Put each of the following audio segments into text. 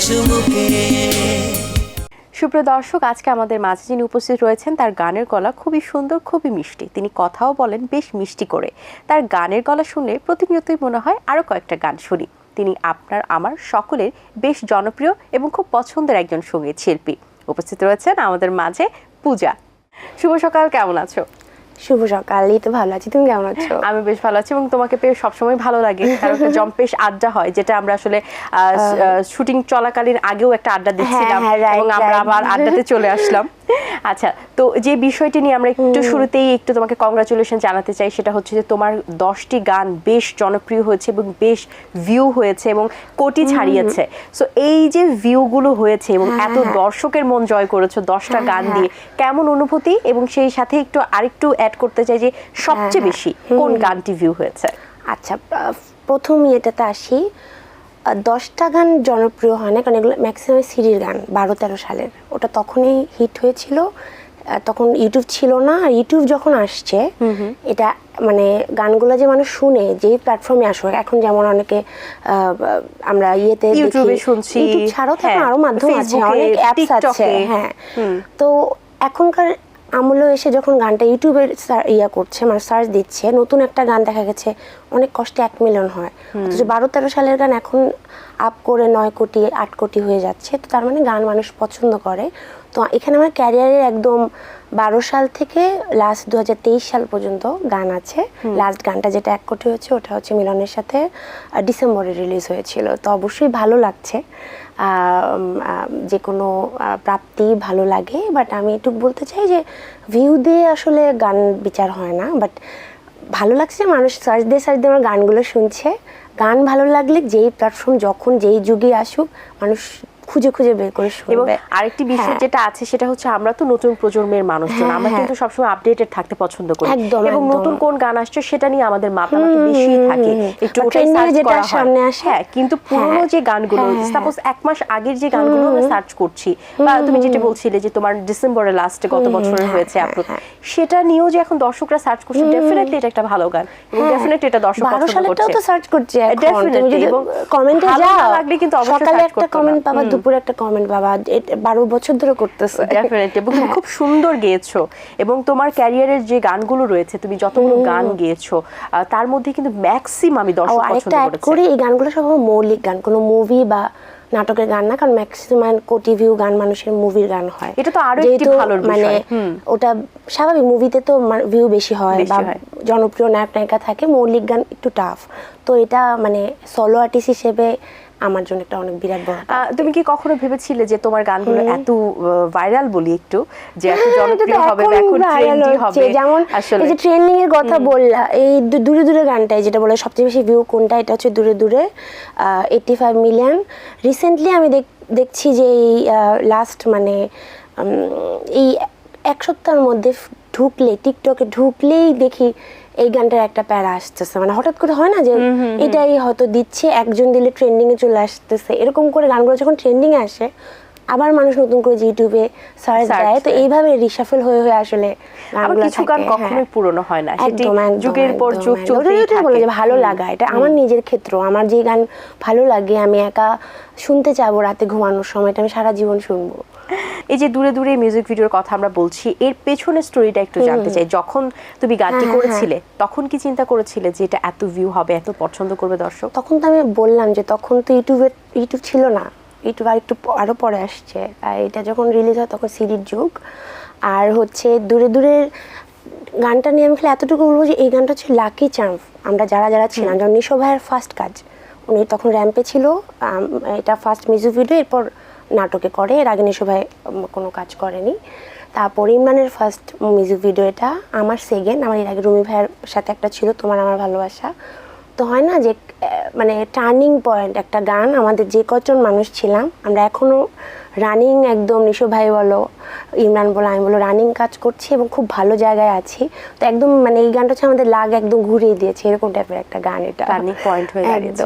চুমুকে। সুপ্রিয় দর্শক, আজকে আমাদের মাঝে যিনি উপস্থিত রয়েছেন তার গানের গলা খুবই সুন্দর, খুবই মিষ্টি। তিনি কথাও বলেন বেশ মিষ্টি করে। তার গানের গলা শুনলে প্রতিনিয়তই মনে হয় আরো কয়েকটা গান শুনি। তিনি আপনার আমার সকলের বেশ জনপ্রিয় এবং খুব পছন্দের একজন সঙ্গীত শিল্পী। উপস্থিত রয়েছেন আমাদের মাঝে পূজা। শুভ সকাল, কেমন আছো? শুভ সকাল, এই তো ভালো আছি, তুমি কেমন আছো? আমি বেশ ভালো আছি এবং তোমাকে পেয়ে সবসময় ভালো লাগে, কারণ একটা জম্পেশ আড্ডা হয়, যেটা আমরা আসলে শুটিং চলাকালীন আগেও একটা আড্ডা দিচ্ছিলাম এবং আমরা আবার আড্ডাতে চলে আসলাম। আচ্ছা, তো যে বিষয়টি নিয়ে আমরা একটু শুরুতেই একটু তোমাকে কংগ্রাচুলেশন জানাতে চাই, সেটা হচ্ছে যে তোমার 10টি গান বেশ জনপ্রিয় হয়েছে এবং বেশ ভিউ হয়েছে এবং কোটি ছাড়িয়েছে। সো এই যে ভিউগুলো হয়েছে এবং এত দর্শকের মন জয় করেছো 10টা গান দিয়ে, কেমন অনুভূতি? এবং সেই সাথে একটু আরেকটু অ্যাড করতে চাই যে সবচেয়ে বেশি কোন গানটি ভিউ হয়েছে? আচ্ছা, প্রথম এটাতে আসি। 10টা গান জনপ্রিয় হয় না, কারণ এগুলো ম্যাক্সিমাম সিরির গান, 12-13 সালের। ওটা তখনই হিট হয়েছিল, তখন ইউটিউব ছিল না। আর ইউটিউব যখন আসছে, এটা মানে গানগুলো যে মানুষ শুনে, যেই প্ল্যাটফর্মে আসুক, এখন যেমন অনেকে আমরা ইয়েতে ইউটিউবে শুনছি, ইউটিউব ছাড়াও তো আরো মাধ্যম আছে, অনেক অ্যাপস আছে। হ্যাঁ, তো এখনকার আমলেও এসে যখন গানটা ইউটিউবে করছে, মানে সার্চ দিচ্ছে, নতুন একটা গান দেখা গেছে অনেক কষ্টে 1 মিলিয়ন হয়। অথচ 12-13 সালের গান এখন আপ করে 9 কোটি 8 কোটি হয়ে যাচ্ছে। তো তার মানে গান মানুষ পছন্দ করে। তো এখানে আমার ক্যারিয়ারের একদম 12 সাল থেকে লাস্ট 2023 সাল পর্যন্ত গান আছে। লাস্ট গানটা যেটা 1 কোটি হয়েছে, ওটা হচ্ছে মিলনের সাথে ডিসেম্বরে রিলিজ হয়েছিল। তো অবশ্যই ভালো লাগছে, যে কোনো প্রাপ্তি ভালো লাগে। বাট আমি একটু বলতে চাই যে ভিউ দিয়ে আসলে গান বিচার হয় না। বাট ভালো লাগছে, মানুষ সার্চ দিয়ে আমার গানগুলো শুনছে। গান ভালো লাগলে যেই প্ল্যাটফর্ম যখন যেই যুগে আসুক, মানুষ খুঁজে খুঁজে বের করে শুনবে। এবং আরেকটি বিষয় যেটা আছে, সেটা হচ্ছে আমরা তো নতুন প্রজন্মের মানুষজন, আমরা কিন্তু সবসময় আপডেটেড থাকতে পছন্দ করি এবং নতুন কোন গান আসছে সেটা নিয়ে আমাদের মাতামাতি বেশি থাকে, একটু ওটাই সার্চ করা হয়। হ্যাঁ, কিন্তু পুরনো যে গানগুলো, সাপোজ 1 মাস আগের যে গানগুলো আমরা সার্চ করছি, বা তুমি যেটা বলছিলে যে তোমার ডিসেম্বরের লাস্টে গত বছরের হয়েছে আপলোড, সেটা নিয়েও যে এখন দর্শকরা সার্চ করছে, ডেফিনেটলি এটা একটা ভালো গান এবং ডেফিনেটলি এটা দর্শক পছন্দ করছে। তো সার্চ করছে এখন, ডেফিনেটলি, এবং কমেন্টে যাও লাগলে কিন্তু অবশ্যই সার্চ করতে একটা কমেন্ট পাবা, দুপুরে একটা কমেন্ট পাবা, 12 বছর ধরে করতেছে। ডেফিনেটলি, এবং তুমি খুব সুন্দর গেয়েছো। এবং তোমার ক্যারিয়ারের যে গানগুলো রয়েছে, তুমি যতগুলো গান গেয়েছো, তার মধ্যে কিন্তু ম্যাক্সিমাম দর্শক পছন্দ করেছে। এই গানগুলো সব মৌলিক গান, কোনো মুভি বা নাটকের গান না, কারণ ম্যাক্সিমাম কোটি ভিউ গান মানুষের মুভির গান হয়। এটা তো আরো একটি ভালো বিষয়, মানে ওটা স্বাভাবিক, মুভিতে তো ভিউ বেশি হয় বা জনপ্রিয় নায়ক নায়িকা থাকে, মৌলিক গান একটু টাফ। তো এটা মানে সোলো আর্টিস্ট হিসেবে আমার জন্য একটা অনেক বিরাট বড়। তুমি কি কখনো ভেবেছিলে যে তোমার গানগুলো এত ভাইরাল, বলি একটু, যে এত জনপ্রিয় হবে, এখন ট্রেন্ডি হবে? যেমন এই যে ট্রেন্ডিং এর কথা বললা, এই দূরে দূরে গানটাই যেটা বলে সবচেয়ে বেশি ভিউ কোনটা, এটা হচ্ছে দূরে দূরে, 85 মিলিয়ন। রিসেন্টলি আমি দেখছি যে এই লাস্ট মানে এই 1 সপ্তাহের মধ্যে ঢুকলে, টিকটকে ঢুকলেই দেখি এই গানটার একটা প্যারা আসতেছে। মানে হঠাৎ করে হয় না যে এটাই হয়তো দিচ্ছে, একজন দিলে ট্রেন্ডিং এ চলে আসতেছে, এরকম করে গানগুলো যখন ট্রেন্ডিং এ আসে, আবার মানুষ নতুন করে ইউটিউবে সার্চ দেয়। তো এইভাবে রিশাফল হয়ে হয়ে আসলে গানগুলো কিছু গান কখনোই পুরনো হয় না, সেটি যুগের পর যুগ চলতেই থাকে। বলে যে ভালো লাগা, এটা আমার নিজের ক্ষেত্র। আমার যে গান ভালো লাগে, আমি একা শুনতে চাবো রাতে ঘুমানোর সময়টা, আমি সারা জীবন শুনবো। এই যে দূরে দূরে মিউজিক ভিডিওর কথা আমরা বলছি, এর পেছনে স্টোরিটা একটু জানতে চাই। যখন তুমি গানটি করেছিলে, তখন কি চিন্তা করেছিলে যে এটা এত ভিউ হবে, এত পছন্দ করবে দর্শক? তখন তো আমি বললাম যে তখন তো ইউটিউব ছিল না, ইউটিউব আরো পরে আসছে। আর এটা যখন রিলিজ হয় তখন সিডির যুগ। আর হচ্ছে দূরে দূরে গানটা নিয়ে আমি খালি এতটুকু বলবো যে এই গানটা হচ্ছে লাকি চার্ম। আমরা যারা ছিলাম, যেমন নিশো ভাইয়ের ফার্স্ট কাজ, উনি তখন র্যাম্পে ছিল, এটা ফার্স্ট মিউজিক ভিডিও, এরপর নাটকে করে, এর আগে নিশো ভাই কোনো কাজ করেনি। তারপর ইমরানের ফার্স্ট মিউজিক ভিডিও, এটা আমার সেকেন্ড। আমার এর আগে রুমি ভাইয়ের সাথে একটা ছিল, তোমার আমার ভালোবাসা। তো হয় না যে মানে টার্নিং পয়েন্ট একটা গান, আমাদের যে কজন মানুষ ছিলাম আমরা এখনও রানিং, একদম নিশো ভাই বলো, ইমরান বলো, আমি বলো, রানিং কাজ করছি এবং খুব ভালো জায়গায় আছি। তো একদম মানে এই গানটা হচ্ছে আমাদের লাগ একদম ঘুরিয়ে দিয়েছে, এরকম টাইপের একটা গান, এটা টার্নিং পয়েন্ট হয়ে গেছে।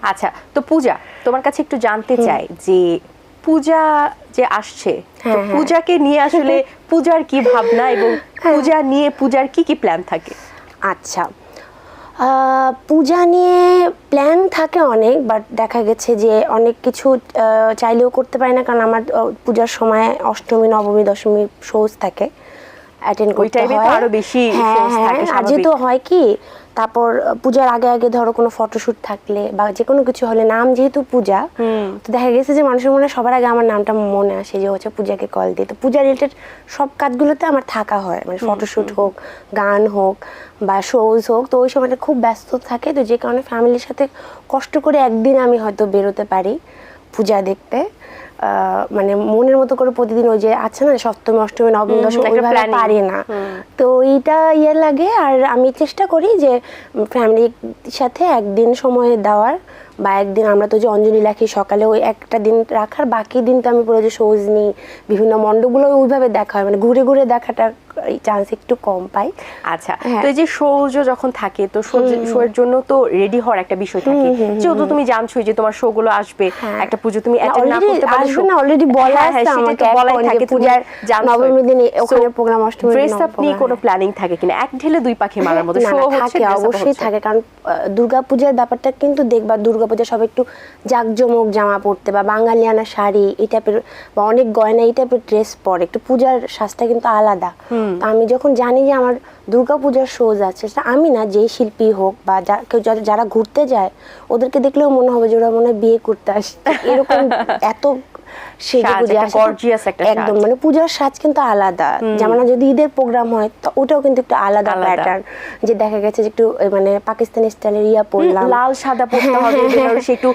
আচ্ছা, তো পূজা, তোমার কাছে একটু জানতে চাই যে পূজা যে আসছে, পূজাকে নিয়ে আসলে পূজার কি ভাবনা এবং পূজা নিয়ে পূজার কি কি প্ল্যান থাকে? আচ্ছা, পূজা নিয়ে প্ল্যান থাকে অনেক, বাট দেখা গেছে যে অনেক কিছু চাইলেও করতে পারি না, কারণ আমার পূজার সময় অষ্টমী নবমী দশমী শোজ থাকে, অ্যাটেন্ড করতে হয়। আরো বেশি আর যেহেতু হয় কি, তারপর পূজার আগে আগে ধরো কোনো ফটোশুট থাকলে বা যে কোনো কিছু হলে, নাম যেহেতু পূজা, তো দেখা গেছে যে মানুষের মনে সবার আগে আমার নামটা মনে আসে যে হচ্ছে পূজাকে কল দিয়ে। তো পূজা রিলেটেড সব কাজগুলোতে আমার থাকা হয়, মানে ফটোশুট হোক, গান হোক বা শোজ হোক, তো ওই সময়টা খুব ব্যস্ত থাকে। তো যে কারণে ফ্যামিলির সাথে কষ্ট করে একদিন আমি হয়তো বেরোতে পারি পূজা দেখতে, মানে মনের মতো করে প্রতিদিন ওই যে আছে না সপ্তমী অষ্টমী নবমী দশমী ওইভাবে পারি না, তো এইটা লাগে। আর আমি চেষ্টা করি যে ফ্যামিলির সাথে একদিন সময় দেওয়ার, বা একদিন আমরা তো যে অঞ্জলি রাখি সকালে, ওই একটা দিন রাখার, বাকি দিন তো আমি পুরো যে শোজ নিই, বিভিন্ন মণ্ডপগুলো ওইভাবে দেখা হয়, মানে ঘুরে ঘুরে দেখাটা চান্স একটু কম পাই। আচ্ছা, তো এই যে শোজ যখন থাকে, তো শো এর জন্য তো রেডি হওয়ার একটা বিষয় থাকে, যেহেতু তুমি জানছোই যে তোমার শো গুলো আসবে, একটা পুজো তুমি অ্যাটেন্ড না করতে পারলে আসবে না, অলরেডি বলা আছে আমাকে, বলাই থাকে পূজার নবমী দিনে ওখানে প্রোগ্রাম, অষ্টমী ড্রেস আপ নিয়ে কোনো প্ল্যানিং থাকে কিনা? এক ঢিলে দুই পাখি মারার মতো শো হচ্ছে, অবশ্যই থাকে, কারণ দুর্গাপূজার ব্যাপারটা কিন্তু দেখবা, দুর্গাপূজা সব একটু জাঁকজমক জামা পরতে বা বাঙালিয়ানা শাড়ি এই টাইপের বা অনেক গয়না এই টাইপের ড্রেস পরে, একটু পূজার সাজটা কিন্তু আলাদা। আমি যখন জানি যে আমার দুর্গাপূজার শোজ আছে, আমি না, যেই শিল্পী হোক বা কেউ যারা ঘুরতে যায়, ওদেরকে দেখলেও মনে হবে যে ওরা মনে হয় বিয়ে করতে আসছে, এরকম এত একদম, মানে পূজার সাজ কিন্তু আলাদা। যেমন যদি ঈদের প্রোগ্রাম হয়, তো ওটাও কিন্তু একটু আলাদা প্যাটার্ন, যে দেখা গেছে যে একটু মানে পাকিস্তানি স্টাইলের পরলাম, লাল সাদা পরতে হবে, বেনারসি একটু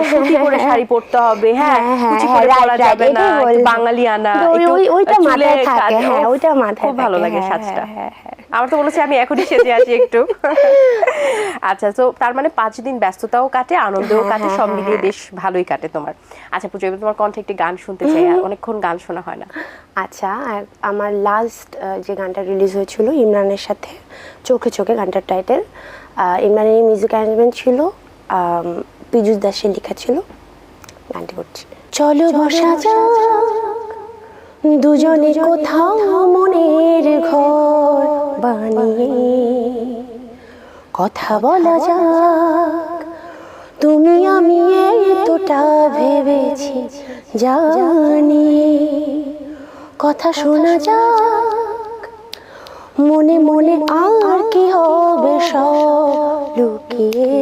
সুতি করে শাড়ি পরতে হবে, হ্যাঁ কুচি করে পরা যাবে না, বাঙালিয়ানা, ওইটা মাথায় থাকে, ওইটা মাথায় খুব ভালো লাগে সাজটা। আমার তো বলেছি আমি এখনই সেজে আসি একটু। আচ্ছা, তো তার মানে 5 দিন ব্যস্ততাও কাটে, আনন্দও কাটে, সব মিলিয়ে বেশ ভালোই কাটে তোমার। আচ্ছা পূজা, তোমার কণ্ঠে একটি গান শুনতে চাই, অনেকক্ষণ গান শোনা হয় না। আচ্ছা, আমার লাস্ট যে গানটা রিলিজ হয়েছিল ইমরানের সাথে, চোখে চোখে গানটার টাইটেল, ইমরানের মিউজিক অ্যারেঞ্জমেন্ট ছিল, পীযুষ দাসের লেখা ছিল, গানটি করছি। চলো বসা যাক দুজনে কোথাও মনের ঘর বানিয়ে, কথা বলা যাক তুমি আমি এতটা ভেবেছি জানি, কথা শোনা যাক মনে মনে, আর কি হবে সব লুকিয়ে,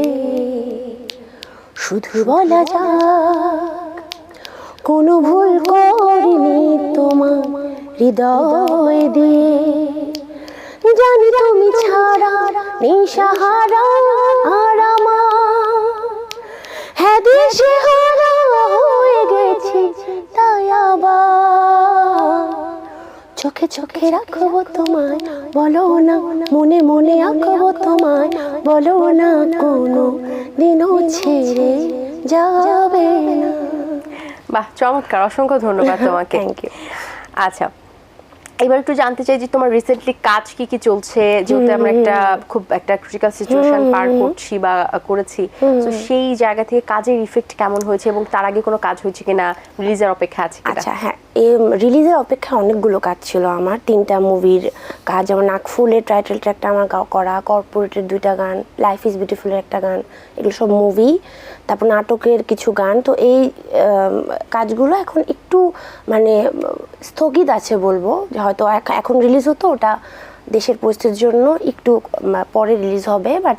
শুধু বলা যাক কোনো ভুল করিনি তোমার হৃদয় দিয়ে, জানি তুমি ছাড়া নিশাহারা আর আমার, হ্যাঁ দেশে হারা হয়ে গেছি তাই আবার, চোখে চোখে রাখবো তোমায় বলো না, মনে মনে আঁকবো তোমায় বলো না, কোনো দিনও ছেড়ে যাবে না। বাহ, চমৎকার, অসংখ্য ধন্যবাদ তোমাকে। Thank you. আচ্ছা, এবার একটু জানতে চাই যে তোমার রিসেন্টলি কাজ কি কি চলছে, যেহেতু আমরা খুব একটা ক্রিটিক্যাল সিচুয়েশন পার করছি বা করেছি, তো সেই জায়গা থেকে কাজের ইফেক্ট কেমন হয়েছে, এবং তার আগে কোনো কাজ হয়েছে কিনা, রিলিজের অপেক্ষা আছে কিনা? আচ্ছা হ্যাঁ, রিলিজের অপেক্ষা অনেকগুলো কাজ ছিল আমার, 3টা মুভির কাজ, যেমন নাকফুলের টাইটেল ট্র্যাকটা আমার করা, কর্পোরেটের 2টা গান, লাইফ ইজ বিউটিফুলের একটা গান, এগুলো সব মুভি, তারপর নাটকের কিছু গান। তো এই কাজগুলো এখন একটু মানে স্থগিত আছে বলবো, যে হয়তো এখন রিলিজ হতো, ওটা দেশের পরিস্থিতির জন্য একটু পরে রিলিজ হবে। বাট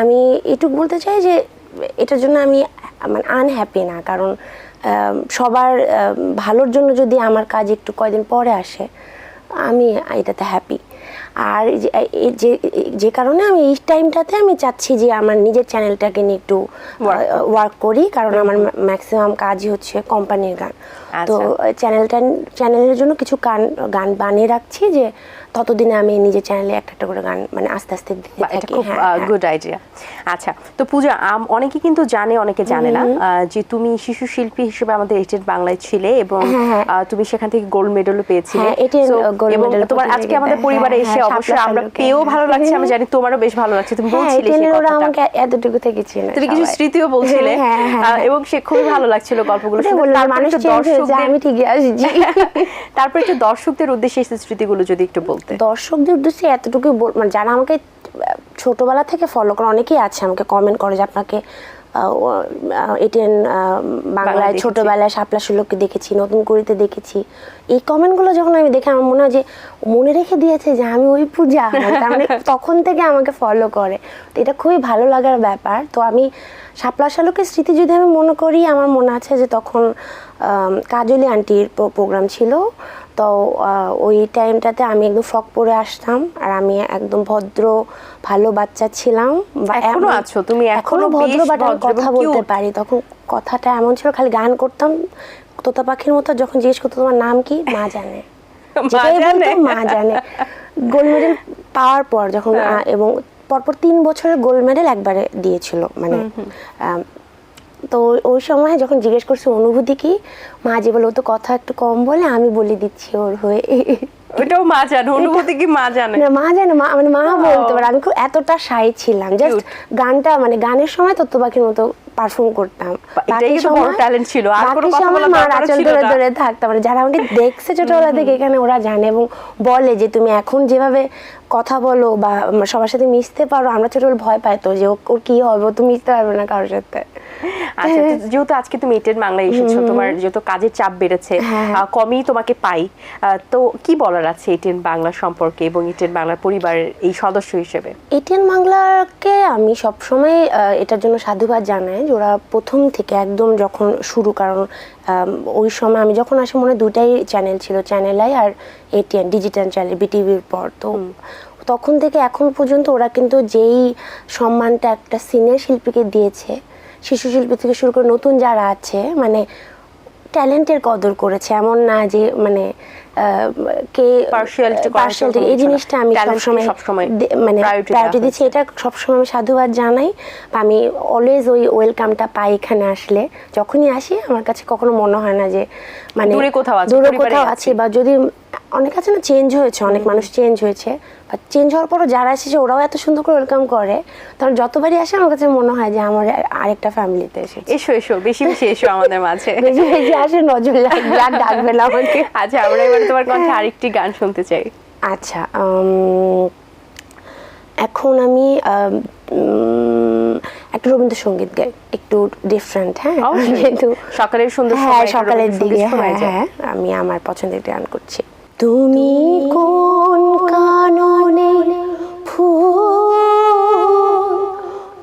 আমি এটুকু বলতে চাই যে এটার জন্য আমি মানে আনহ্যাপি না, কারণ সবার ভালোর জন্য যদি আমার কাজ একটু কয়দিন পরে আসে, আমি এটাতে হ্যাপি। আর যে কারণে আমি এই টাইমটাতে আমি চাচ্ছি যে আমার নিজের চ্যানেলটাকে নিয়ে একটু ওয়ার্ক করি, কারণ আমার ম্যাক্সিমাম কাজই হচ্ছে কোম্পানির গান। তো চ্যানেলের জন্য কিছু গান বানিয়ে রাখছি, যে ততদিনে আমি নিজের চ্যানেলে একটা করে গান মানে আস্তে আস্তে দিতে থাকি। খুব গুড আইডিয়া। আচ্ছা, তো পূজা, অনেকে কিন্তু জানে, অনেকে জানে না যে তুমি শিশু শিল্পী হিসেবে আমাদের এটেড বাংলায় ছিলে, এবং তুমি সেখান থেকে গোল্ড মেডেলও পেয়েছিলে, এবং তোমার আজকে আমাদের পরিবারে এসে অবশ্যই আমরা পেয়েও ভালো লাগছে, আমি জানি তোমারও বেশ ভালো লাগছে, তুমি বলছিলে সেই ওরা কথাটা। আমাকে এতটুকু থেকে চিনে, তুমি কিছু স্মৃতিও বলছিলে এবং সে খুবই ভালো লাগছিল গল্পগুলো শুনে। তারপর একটু দর্শকদের, আমি ঠিকই আসছি। তারপর একটু দর্শকদের উদ্দেশ্যে এই স্মৃতিগুলো যদি একটু বলতে। দর্শকদের উদ্দেশ্যে এতটুকু মানে যারা আমাকে ছোটবেলা থেকে ফলো করে, অনেকেই আছে আমাকে কমেন্ট করে যে আপনাকে এটিএন বাংলায় ছোটবেলায় শাপলা শিলককে দেখেছি, নতুন করিতে দেখেছি। এই কমেন্টগুলো যখন আমি দেখি আমার মনে হয় যে মনে রেখে দিয়েছে যে আমি ওই পূজা, তার মানে তখন থেকে আমাকে ফলো করে। তো এটা খুবই ভালো লাগার ব্যাপার। তো আমি শাপলা শালকের স্মৃতি যদি আমি মনে করি, আমার মনে আছে যে তখন কাজলি আন্টির প্রোগ্রাম ছিল। তো ওই টাইমটাতে আমি একদম ফ্রক পরে আসতাম, আর আমি একদম ভদ্র ভালো বাচ্চা ছিলাম। এখনো আছো তুমি, এখনো ভদ্র, বাট কথা বলতে পারি। তখন কথাটা এমন ছিল, খালি গান করতাম তোতা পাখির মতো। যখন জিজ্ঞেস করতো তোমার নাম কি, মা জানে, মা জানে। গোল্ড মেডেল পাওয়ার পর যখন এবং পরপর 3 বছরের গোল্ড মেডেল একবারে দিয়েছিল, মানে তো ওই সময় যখন জিজ্ঞেস করছে অনুভূতি কি, মা যে বলে ও তো কথা একটু কম বলে, আমি বলে দিচ্ছি ওর হয়ে। ওটাও মা জানে, অনুভূতি কি মা জানে? না, মা জানে, মানে মা বলতে পারে। আমি খুব এতটা শাই ছিলাম, জাস্ট গানটা মানে গানের সময় তত্ত্ব পাখির মতো পারফর্ম করতাম। বাকি সময় ট্যালেন্ট ছিল, আর কোনো কথা বলা দরকার ছিল না। ধরে ধরে থাকতাম, মানে যারা আমাকে দেখছে ছোটবেলা থেকে এখানে, ওরা জানে এবং বলে যে তুমি এখন যেভাবে কথা বলো বা সবার সাথে মিশতে পারো, আমরা ছোটবেলা ভয় পাই তো যে ওর কি হবে, ও তো মিশতে পারবে না কারোর সাথে। আচ্ছা, যেহেতু আজকে তুমি এটিএন বাংলায় এসেছো, তোমার যেহেতু কাজের চাপ বেড়েছে, কমই তোমাকে পাই, তো কি বলার আছে এটিএন বাংলা সম্পর্কে এবং এটিএন বাংলার পরিবারের এই সদস্য হিসেবে? এটিএন বাংলাকে আমি সবসময় এটার জন্য সাধুবাদ জানাই যে ওরা প্রথম থেকে একদম যখন শুরু, কারণ ওই সময় আমি যখন আসি মনে হয় 2টাই চ্যানেল ছিল, চ্যানেল আই আর এটিএন ডিজিটাল চ্যানেল বিটিভির পর। তো তখন থেকে এখন পর্যন্ত ওরা কিন্তু যেই সম্মানটা একটা সিনিয়র শিল্পীকে দিয়েছে, শিশু শিল্পী থেকে শুরু করে নতুন যারা আছে, মানে ট্যালেন্টের কদর করেছে। এমন না যে মানে কে পার্সিয়ালিটি, এই জিনিসটা আমি সবসময় মানে প্রায়োরিটি দিচ্ছি। এটা সবসময় আমি সাধুবাদ জানাই। আমি অলওয়েজ ওই ওয়েলকামটা পাই এখানে আসলে। যখনই আসি আমার কাছে কখনো মনে হয় না যে মানে দূরে কোথাও আছে, বা যদি অনেক আছে না চেঞ্জ হয়েছে, অনেক মানুষ চেঞ্জ হয়েছে, বা চেঞ্জ হওয়ার পরও যারা এসেছে ওরাও এত সুন্দর করে ওয়েলকাম করে, তখন যতবারই আসে আমার কাছে মনে হয় যে আমার আরেকটা ফ্যামিলিতে এসেছে। এসো এসো, বেশি বেশি এসো আমাদের মাঝে। বেশি বেশি আসে, নজর লাগবে, আর ডাকবে না আমাকে। আচ্ছা, আমরা এবার তোমার কণ্ঠে আরেকটি গান শুনতে চাই। আচ্ছা, এখন আমি একটা রবীন্দ্রসঙ্গীত গাই, একটু ডিফারেন্ট। হ্যাঁ, যেহেতু সকালের সুন্দর, হ্যাঁ সকালের দিকে, হ্যাঁ আমি আমার পছন্দের গান করছি। তুমি কোন কাননে ফুল,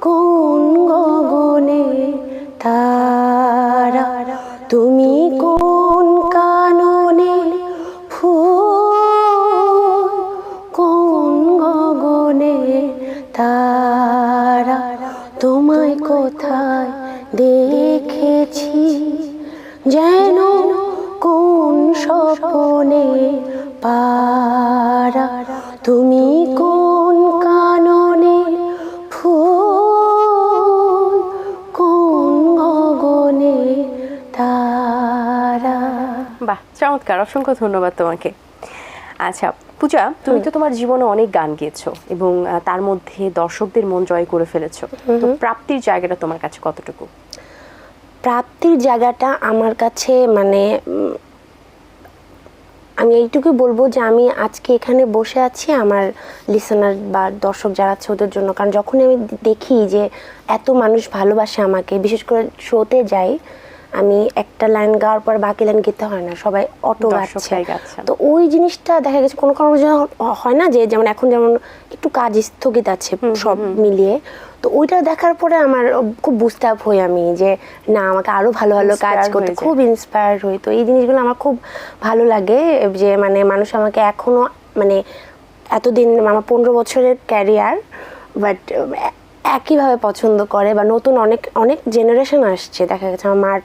কোন গগনে তারা, তুমি কোন কাননে ফুল, কোন গগনে তারা, তোমায় কোথায় দেখেছি যেন কোন স্বপ্নে পারা, তুমি কোন কাননে ফুল, কোন গগনে তারা। বাহ, চমৎকার, অসংখ্য ধন্যবাদ তোমাকে। আচ্ছা পূজা, তুমি তো তোমার জীবনে অনেক গান গেয়েছো এবং তার মধ্যে দর্শকদের মন জয় করে ফেলেছো, তো প্রাপ্তির জায়গাটা তোমার কাছে কতটুকু? প্রাপ্তির জায়গাটা আমার কাছে মানে আমি এইটুকুই বলবো যে আমি আজকে এখানে বসে আছি আমার লিসেনার বা দর্শক যারা আছে ওদের জন্য। কারণ যখন আমি দেখি যে এত মানুষ ভালোবাসে আমাকে, বিশেষ করে শোতে যাই, আমি একটা লাইন গাওয়ার পর বাকি লাইন গেতে হয় না, সবাই অটো গাচ্ছে। তো ওই জিনিসটা দেখা গেছে কোনো কারণে হয় না যে, যেমন এখন যেমন একটু কাজ স্থগিত আছে সব মিলিয়ে, তো ওইটা দেখার পরে আমার খুব বুস্ট আপ হই আমি যে না, আমাকে আরো ভালো ভালো কাজ করতে, খুব ইন্সপায়ার্ড হই। তো এই জিনিসগুলো আমার খুব ভালো লাগে যে মানে মানুষ আমাকে এখনো মানে এতদিন, আমার 15 বছরের ক্যারিয়ার, বাট একইভাবে পছন্দ করে, বা নতুন অনেক অনেক জেনারেশন আসছে। দেখা গেছে আমার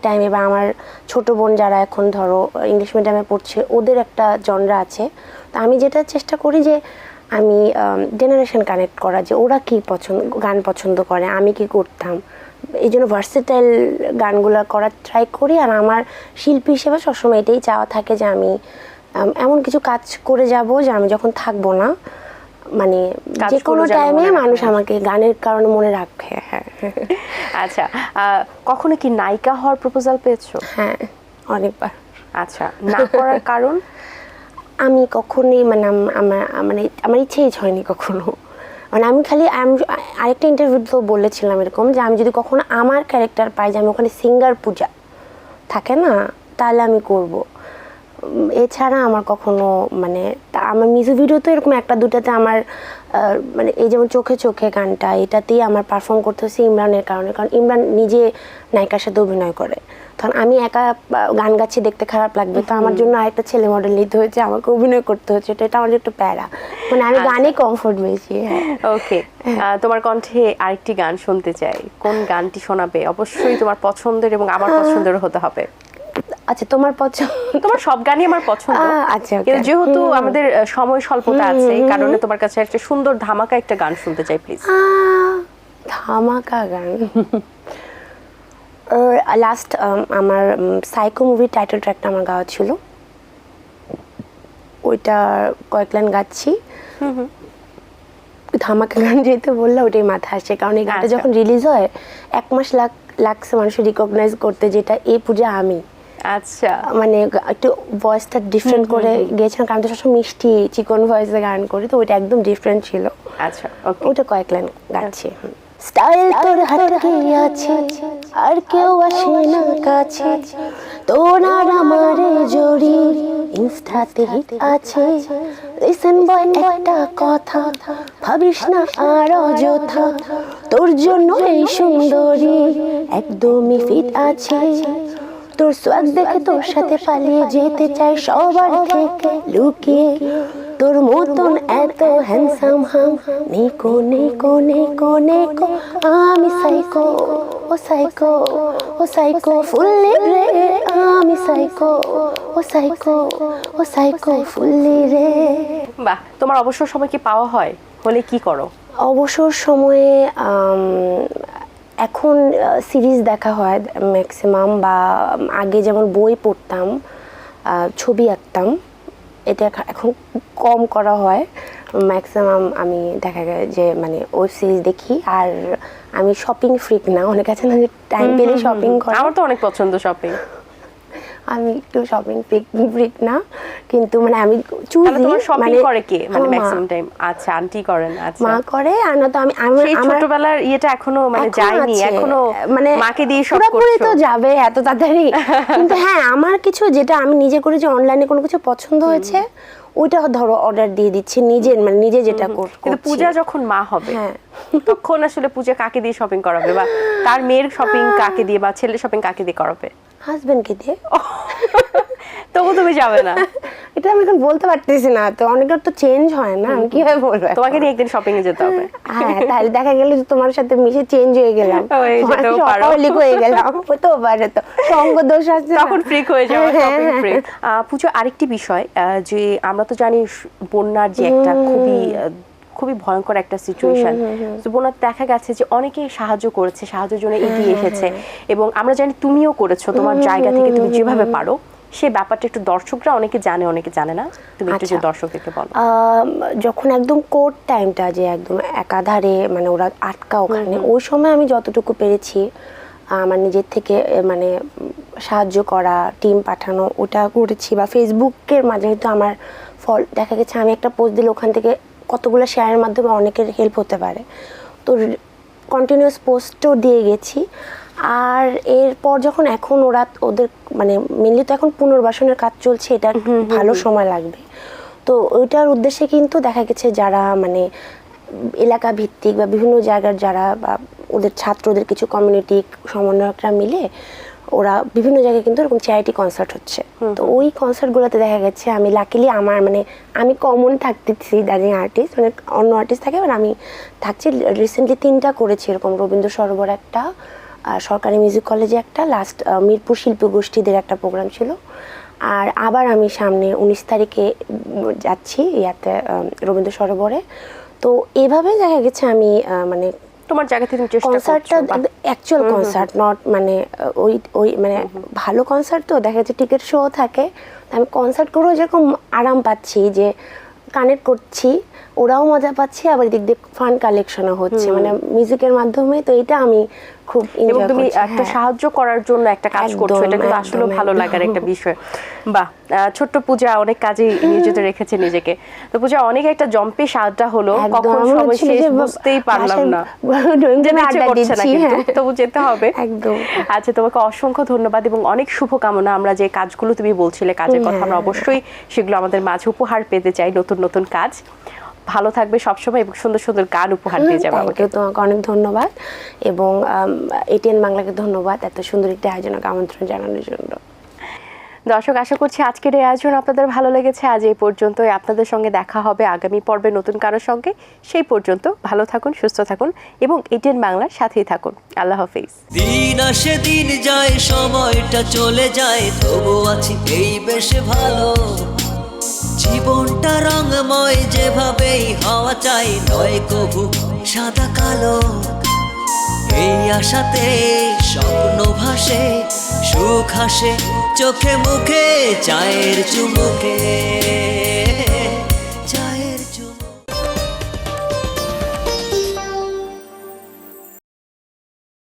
টাইমে বা আমার ছোট বোন যারা এখন ধরো ইংলিশ মিডিয়ামে পড়ছে, ওদের একটা জনরা আছে। তো আমি যেটা চেষ্টা করি যে আমি জেনারেশন কানেক্ট করা, যে ওরা কি গান পছন্দ করে, আমি কি করতাম, এই জন্য ভার্সেটাইল গানগুলো করার ট্রাই করি। আর আমার শিল্পী হিসেবে সবসময় এটাই চাওয়া থাকে যে আমি এমন কিছু কাজ করে যাব যে আমি যখন থাকবো না মানে যে কোনো টাইমে মানুষ আমাকে গানের কারণে মনে রাখে। হ্যাঁ আচ্ছা, কখনো কি নায়িকা হওয়ার প্রপোজাল পেয়েছো? হ্যাঁ অনেকবার। আচ্ছা, না করার কারণ? আমি কখনোই মানে আমার ইচ্ছেই হয়নি কখনো। মানে আমি আরেকটা ইন্টারভিউতে বলেছিলাম এরকম যে আমি যদি কখনো আমার ক্যারেক্টার পাই যে আমি ওখানে সিঙ্গার পূজা থাকে না, তাহলে আমি করব। এছাড়া আমার কখনো মানে আমার মিউজিক ভিডিও তো এরকম একটা দুটাতে আমার মানে এই যেমন চোখে চোখে গানটা, এটাতেই আমার পারফর্ম করতে হচ্ছে ইমরানের কারণে, কারণ ইমরান নিজে নায়িকার সাথে অভিনয় করে। তখন আমি একা গান গাচ্ছি, দেখতে খারাপ লাগবে, তো আমার জন্য আরেকটা ছেলে মডেল নিতে হয়েছে, আমাকে অভিনয় করতে হচ্ছে, এটা আমার একটু প্যারা, মানে আমি গানে কমফোর্ট বেশি। ওকে, তোমার কণ্ঠে আরেকটি গান শুনতে চাই। কোন গানটি শোনাবে? অবশ্যই তোমার পছন্দের এবং আমার পছন্দের হতে হবে। আচ্ছা, তোমার পছন্দ? তোমার সব গানই আমার পছন্দ। আচ্ছা, কিন্তু যেহেতু আমাদের সময় স্বল্পতা আছে, এই কারণে তোমার কাছে একটা সুন্দর ধামাকা একটা গান শুনতে চাই প্লিজ। ধামাকা গান লাস্ট আমার সাইকো মুভির টাইটেল ট্র্যাকটা আমার গাওয়া ছিল, ওইটা কয়েক লাইন গাচ্ছি। ধামাকা গান যেহেতু বললে ওটাই মাথায় আসে, কারণ এই গানটা যখন রিলিজ হয় 1 মাস লাগছে মানুষের রিকগনাইজ করতে, যেটা এই পূজা আমি। আচ্ছা, মানে একটু ভয়েসটা ডিফারেন্ট করে গেছিলাম, কারণ তো সবসময় মিষ্টি চিকন ভয়েসে গান করি, তো ওইটা একদম ডিফারেন্ট ছিল। আচ্ছা, ওটা কয়েক লাইন গাচ্ছি। স্টাইল তোর হাতে আছে, আর কেউ আসে না কাছে, তোর আর আমার জড়ি ইনস্টাতে হিট আছে। লিসেন বয় একটা কথা, ভাবিস না আর অযথা, তোর জন্য এই সুন্দরী একদমই ফিট আছে। তোর সোয়াগ দেখে তোর সাথে পালিয়ে যেতে চাই সবার থেকে লুকিয়ে, তোর মতন এত হ্যান্ডসাম হাম নেকো নেকো নেকো নেকো। আমি সাইকো, ও সাইকো, ও সাইকো ফুললি রে, আমি সাইকো, ও সাইকো, ও সাইকো ফুললি রে। বাহ, তোমার অবসর সময় কি পাওয়া হয়? হলে কি করো? অবসর সময়ে এখন সিরিজ দেখা হয় ম্যাক্সিমাম, বা আগে যেমন বই পড়তাম, ছবি আঁকতাম, এটা এখন কম করা হয়। ম্যাক্সিমাম আমি দেখা যায় যে মানে ওয়েব সিরিজ দেখি। আর আমি শপিং ফ্রিক না, অনেক আছে না যে টাইম পেলে শপিং করা, আমার তো অনেক পছন্দ শপিং। আমি একটু শপিং ফ্রিক না, কিন্তু মানে আমি চুজি। মানে করে কে মানে ম্যাক্সিমাম টাইম? আচ্ছা, আন্টি করেন। আচ্ছা, মা করে। আর না তো আমি সেই ছোটবেলার ইয়েটা এখনো মানে যায়নি, এখনো মানে মাকে দিয়ে সব করছো। পুরোপুরি তো যাবে এত তাড়াতাড়ি, কিন্তু হ্যাঁ আমার কিছু যেটা আমি নিজে করে, যে অনলাইনে কোনো কিছু পছন্দ হয়েছে ওইটা ধরো অর্ডার দিয়ে দিচ্ছি মানে নিজে যেটা করছি। কিন্তু পূজা যখন মা হবে, তখন আসলে পূজা কাকে দিয়ে শপিং করাবে, বা তার মেয়ের শপিং কাকে দিয়ে, বা ছেলের শপিং কাকে দিয়ে করাবে? হাজবেন্ডকে দিয়ে। তবু তুমি যাবে না? এটা আমি এখন বলতে পারতেছি না, তো অনেকের তো চেঞ্জ হয় না, আমি কিভাবে বলবো? তোমাকে নিয়ে একদিন শপিং এ যেতে হবে। হ্যাঁ, তাহলে দেখা গেল যে তোমার সাথে মিশে চেঞ্জ হয়ে গেলাম, শপিং হয়ে গেলাম, হতেও পারে, তো সঙ্গ দোষ আছে, তখন ফ্রিক হয়ে যাওয়া, শপিং ফ্রিক। পূজা, আরেকটি বিষয় যে আমরা তো জানি বন্যার যে একটা খুবই ভয়ঙ্কর একটা সিচুয়েশন, তো বন্যার দেখা গেছে যে অনেকে সাহায্য করেছে, সাহায্যের জন্য এগিয়ে এসেছে, এবং আমরা জানি তুমিও করেছো তোমার জায়গা থেকে, তুমি যেভাবে পারো। সেই ব্যাপারটা একটু দর্শকরা অনেকে জানে, অনেকে জানে না, তুমি একটু যে দর্শকদেরকে বলো। যখন একদম কোর্ট টাইমটা, যে একদম একাধারে মানে ওরা আটকা ওখানে, ওই সময় আমি যতটুকু পেরেছি আমার নিজের থেকে মানে সাহায্য করা, টিম পাঠানো, ওটা করেছি। বা ফেসবুকের মাধ্যমে তো আমার ফল দেখা গেছে, আমি একটা পোস্ট দিলে ওখান থেকে কতগুলো শেয়ারের মাধ্যমে অনেকের হেল্প হতে পারে, তো কন্টিনিউয়াস পোস্টও দিয়ে গেছি। আর এরপর যখন এখন ওদের মানে মেনলি তো এখন পুনর্বাসনের কাজ চলছে, এটা ভালো সময় লাগবে, তো ওইটার উদ্দেশ্যে কিন্তু দেখা গেছে যারা মানে এলাকা ভিত্তিক বা বিভিন্ন জায়গার যারা, বা ওদের ছাত্রদের কিছু কমিউনিটি সমন্বয়করা মিলে ওরা বিভিন্ন জায়গায় কিন্তু এরকম চ্যারিটি কনসার্ট হচ্ছে, তো ওই কনসার্টগুলোতে দেখা গেছে আমি লাকিলি আমার মানে আমি কমন থাকতেছি, দাঁড়িয়ে আর্টিস্ট, মানে অন্য আর্টিস্ট থাকে, মানে আমি থাকছি। রিসেন্টলি 3টা করেছি এরকম, রবীন্দ্র সরোবর একটা, সরকারি মিউজিক কলেজে একটা, লাস্ট মিরপুর শিল্পী গোষ্ঠীদের একটা প্রোগ্রাম ছিল, আর আবার আমি সামনে 19 তারিখে যাচ্ছি ইয়াতে রবীন্দ্র সরোবরে। তো এভাবে দেখা গেছে আমি মানে তো তোমার জায়গা থেকে তুমি চেষ্টা করছো? কনসার্টটা অ্যাকচুয়াল কনসার্ট, নট মানে ওই ওই মানে ভালো কনসার্ট তো দেখা যাচ্ছে টিকিট শো থাকে, আমি কনসার্ট করেও যেরকম আরাম পাচ্ছি যে কানেক্ট করছি, ওরাও মজা পাচ্ছে, আবার দিক দিয়ে ফান্ড কালেকশনও হচ্ছে মানে মিউজিকের মাধ্যমে, তো এটা আমি খুব এবং এনজয় তুমি করছি। একটা সাহায্য করার জন্য একটা কাজ করছো, এটা কিন্তু আসলে ভালো লাগার একটা বিষয়। বাহ, ছোট্ট পূজা অনেক কাজে নিয়োজিত রেখেছে নিজেকে। তো পূজা অনেক একটা জম্পেশ আড্ডা হলো, কখন সময় শেষ বুঝতেই পারলাম না, যেতে ইচ্ছে করছে না কিন্তু তবু যেতে হবে একদম। আচ্ছা, তোমাকে অসংখ্য ধন্যবাদ এবং অনেক শুভকামনা। আমরা যে কাজগুলো তুমি বলছিলে কাজের কথা, আমরা অবশ্যই সেগুলো আমাদের মাঝে উপহার পেতে চাই, নতুন নতুন কাজ। ভালো থাকবে সবসময় এবং সুন্দর সুন্দর গান উপহার দিয়ে যাবে আমাকে। তোমাকে অনেক ধন্যবাদ এবং এটিএন বাংলাকে ধন্যবাদ এত সুন্দর একটি আয়োজনকে আমন্ত্রণ জানানোর জন্য। দর্শক, আশা করছি আজকের এই আয়োজন আপনাদের ভালো লেগেছে। আজ এই পর্যন্তই, আপনাদের সঙ্গে দেখা হবে আগামী পর্বে নতুন কারোর সঙ্গে। সেই পর্যন্ত ভালো থাকুন, সুস্থ থাকুন এবং এটিএন বাংলার সাথেই থাকুন। আল্লাহ হাফেজ। দিন আসে দিন যায়, সময়টা চলে যায়, তবু আছি এই বেশ ভালো। জীবনটা রঙময়, যেভাবেই হওয়া চাই, নয় কভু সাদা কালো। এই আশাতে স্বপ্ন ভাসে, সুখ হাসে চোখে মুখে, চায়ের চুমুকে।